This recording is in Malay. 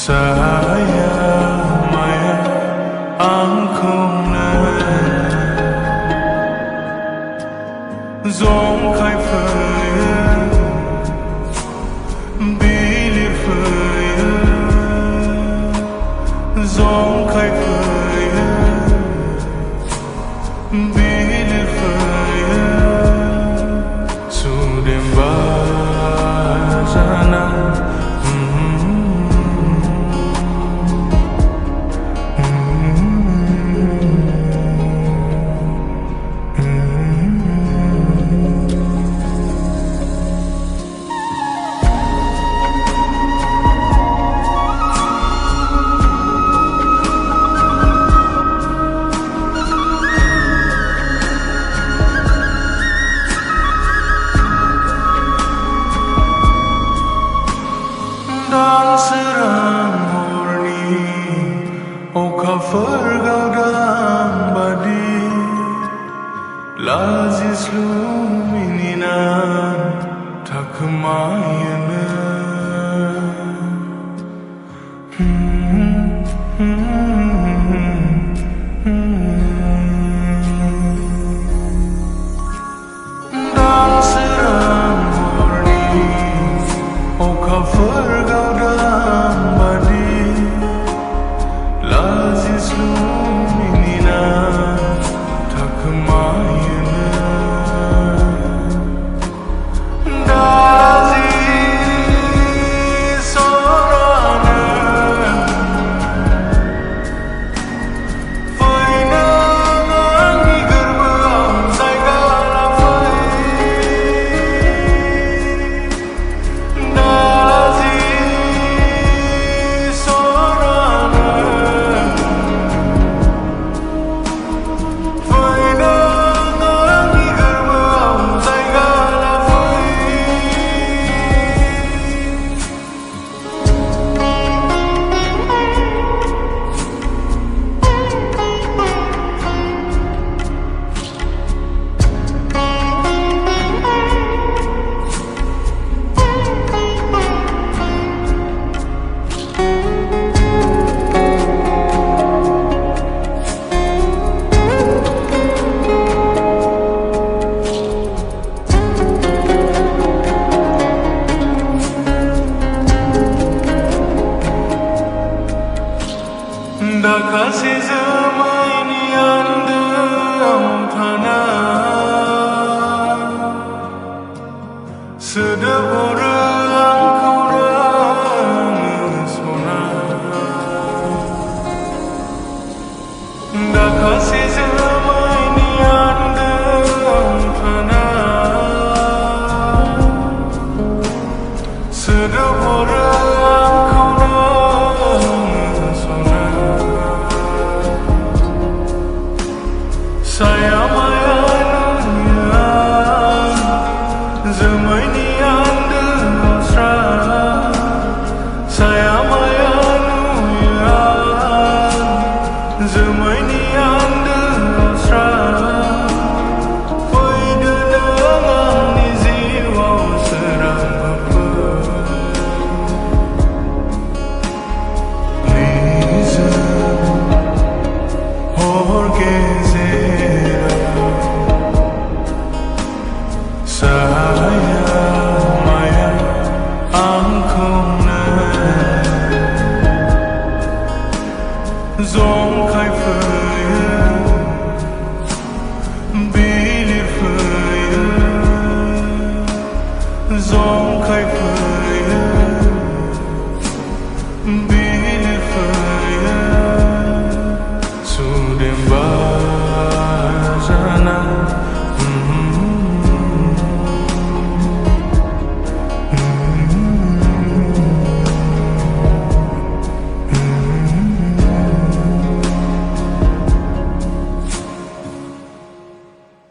Saya maya angkungna Zom khai phơi bilir phơi Zom khai phơi bilir phơi Sudem bajana Dan serang murni Oka fergaudang badi Lazis lumininan Tak kemayana Dan serang murni Oka fergaudang badi Lazis lumininan Tak kemayana Lazis sorana Fainang di gerbang Saigala Da kasih semai anda tanah Sedebur angkau sona Da kasih semai anda tanah Sedebur Saya maya nuyan Zemai nian demasra Saya maya nuyan Zemai nian demasra Poi denang ni jiwa serang apa Liza Orgeze Saya maya angkungna Zom khai phơi bilir phơi Zom khai phơi bilir phơi Sudem